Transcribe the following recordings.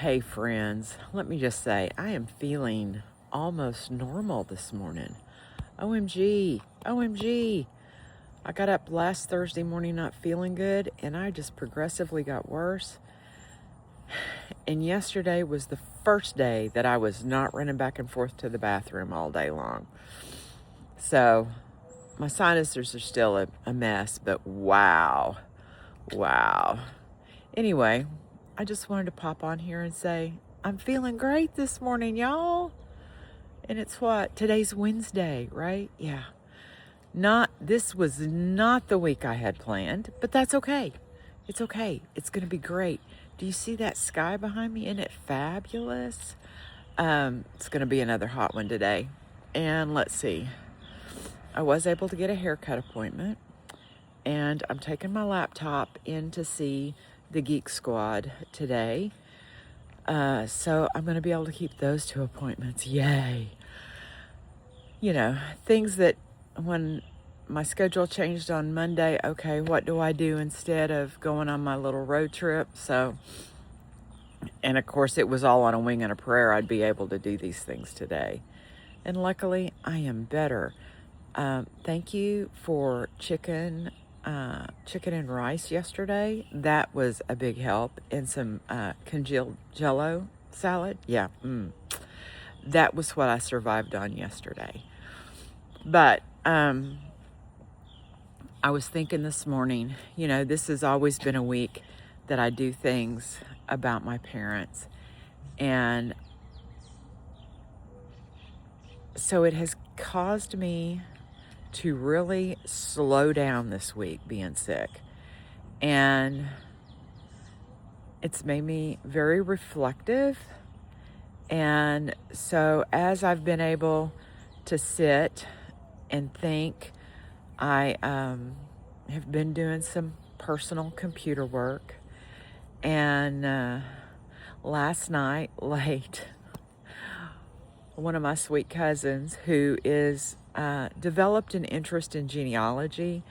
Hey friends, let me just say, I am feeling almost normal this morning. OMG, OMG. I got up last Thursday morning not feeling good, and I just progressively got worse. And yesterday was the first day that I was not running back and forth to the bathroom all day long. So my sinuses are still a mess, but wow. Anyway, I just wanted to pop on here and say, I'm feeling great this morning, y'all. And it's what? Today's Wednesday, right? Yeah. This was not the week I had planned, but that's okay. It's okay. It's going to be great. Do you see that sky behind me? Isn't it fabulous? It's going to be another hot one today. And let's see. I was able to get a haircut appointment, and I'm taking my laptop in to see the Geek Squad today. So I'm going to be able to keep those two appointments. Yay. You know, things that when my schedule changed on Monday, okay, what do I do instead of going on my little road trip? So, and of course it was all on a wing and a prayer I'd be able to do these things today. And luckily I am better. Thank you for chicken and rice yesterday. That was a big help. And some congealed jello salad. Yeah. That was what I survived on yesterday. But I was thinking this morning, you know, this has always been a week that I do things about my parents. And so it has caused me to really slow down this week being sick. And it's made me very reflective. And so as I've been able to sit and think, I have been doing some personal computer work. And last night, late, one of my sweet cousins who is developed an interest in genealogy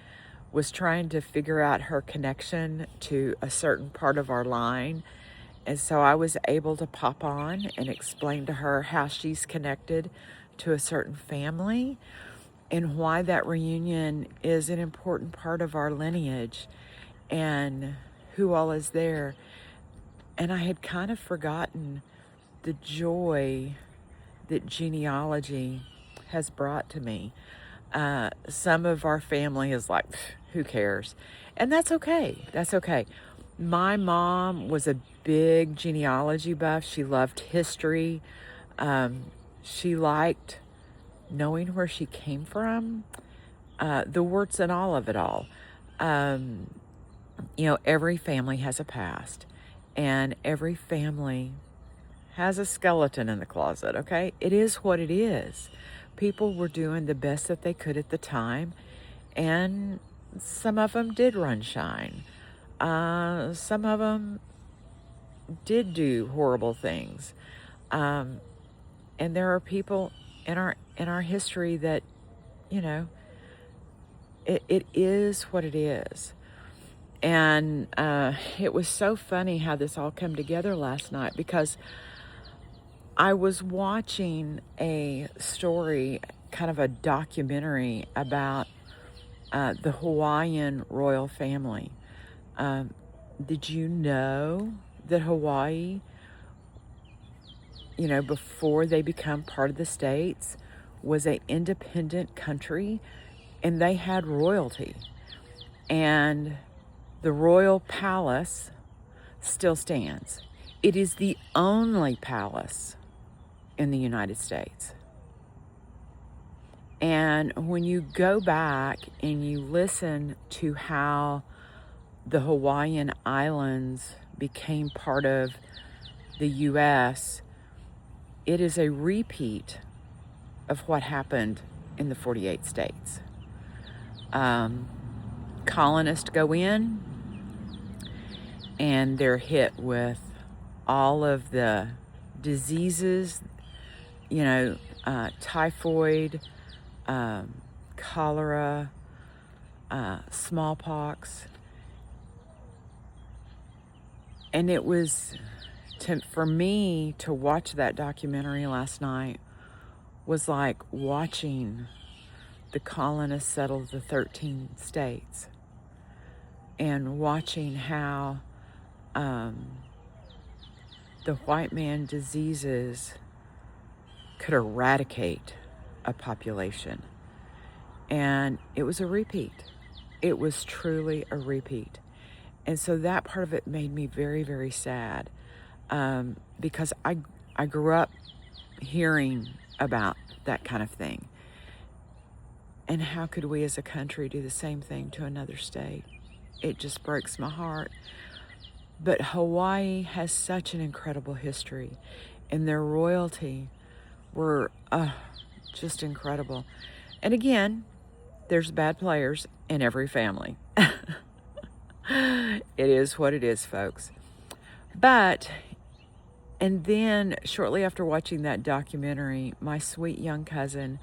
was trying to figure out her connection to a certain part of our line. And so I was able to pop on and explain to her how she's connected to a certain family and why that reunion is an important part of our lineage and who all is there. And I had kind of forgotten the joy that genealogy has brought to me. Some of our family is like, who cares? And that's okay. That's okay. My mom was a big genealogy buff. She loved history. She liked knowing where she came from, the warts and all of it all. You know, every family has a past, and every family has a skeleton in the closet, okay? It is what it is. People were doing the best that they could at the time, and some of them did run shine. Some of them did do horrible things. And there are people in our history that, you know, it is what it is. And it was so funny how this all came together last night, because I was watching a story, kind of a documentary about the Hawaiian royal family. Did you know that Hawaii, you know, before they become part of the States, was an independent country, and they had royalty? And the royal palace still stands. It is the only palace in the United States. And when you go back and you listen to how the Hawaiian Islands became part of the U.S., it is a repeat of what happened in the 48 states. Colonists go in, and they're hit with all of the diseases, you know, typhoid, cholera, smallpox. And it was for me to watch that documentary last night was like watching the colonists settle the 13 states and watching how the white man diseases could eradicate a population. And it was a repeat. It was truly a repeat. And so that part of it made me very, very sad, because I grew up hearing about that kind of thing. And how could we as a country do the same thing to another state? It just breaks my heart. But Hawaii has such an incredible history, and their royalty were just incredible. And again, there's bad players in every family. It is what it is, folks. And then shortly after watching that documentary, my sweet young cousin,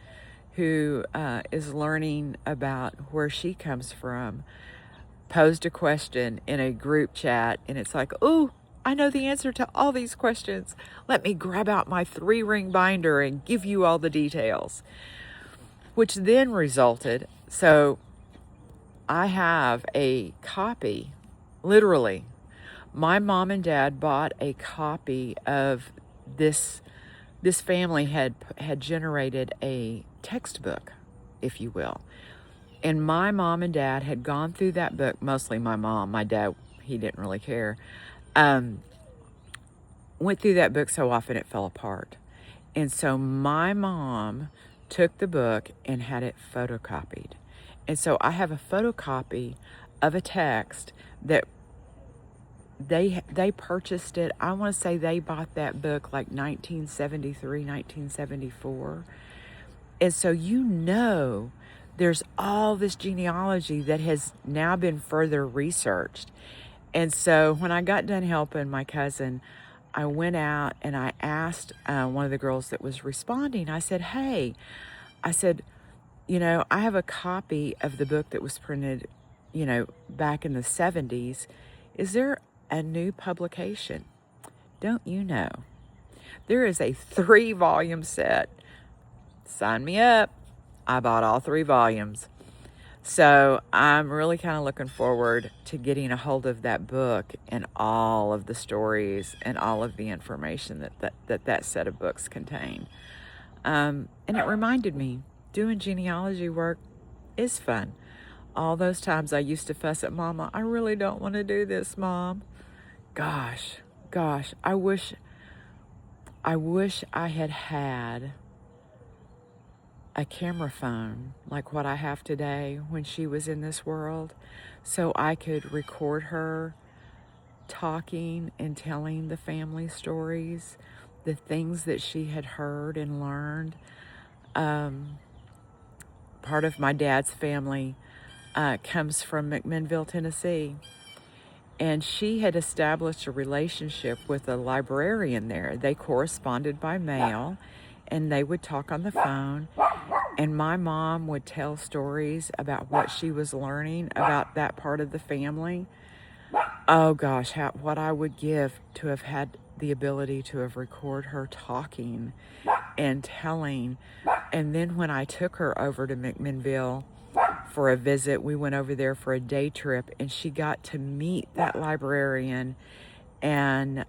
who is learning about where she comes from, posed a question in a group chat, and it's like, oh, I know the answer to all these questions. Let me grab out my 3-ring binder and give you all the details. Which then resulted, so I have a copy, literally. My mom and dad bought a copy of this. This family had generated a textbook, if you will. And my mom and dad had gone through that book, mostly my mom. My dad, he didn't really care. Went through that book so often it fell apart. And so my mom took the book and had it photocopied. And so I have a photocopy of a text that they purchased it. I want to say they bought that book like 1973, 1974. And so there's all this genealogy that has now been further researched. And so when I got done helping my cousin, I went out and I asked one of the girls that was responding, I said, hey, I said, I have a copy of the book that was printed, back in the 70s. Is there a new publication? Don't you know? There is a 3-volume set. Sign me up. I bought all 3 volumes. So I'm really kind of looking forward to getting a hold of that book and all of the stories and all of the information that set of books contain. And it reminded me, doing genealogy work is fun. All those times I used to fuss at Mama, I really don't want to do this, Mom. Gosh, I wish I had a camera phone like what I have today when she was in this world, so I could record her talking and telling the family stories, the things that she had heard and learned. Part of my dad's family comes from McMinnville, Tennessee. And she had established a relationship with a librarian there. They corresponded by mail, and they would talk on the phone. And my mom would tell stories about what she was learning about that part of the family. Oh gosh, what I would give to have had the ability to have recorded her talking and telling. And then when I took her over to McMinnville for a visit, we went over there for a day trip, and she got to meet that librarian and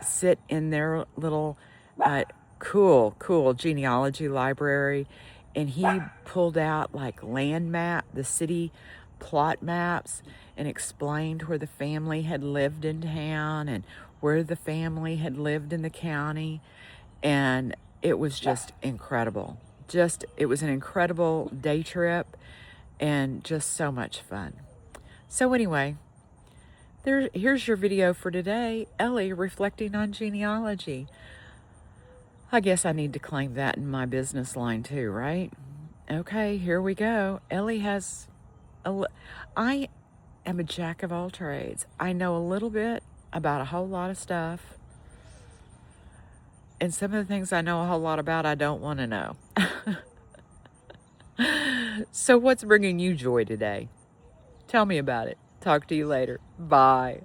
sit in their little cool genealogy library. And he pulled out like land map, the city plot maps, and explained where the family had lived in town and where the family had lived in the county. And it was just incredible. It was an incredible day trip and just so much fun. So anyway, here's your video for today. Ellie reflecting on genealogy. I guess I need to claim that in my business line too, right? Okay, here we go. Ellie I am a jack of all trades. I know a little bit about a whole lot of stuff. And some of the things I know a whole lot about, I don't want to know. So what's bringing you joy today? Tell me about it. Talk to you later. Bye.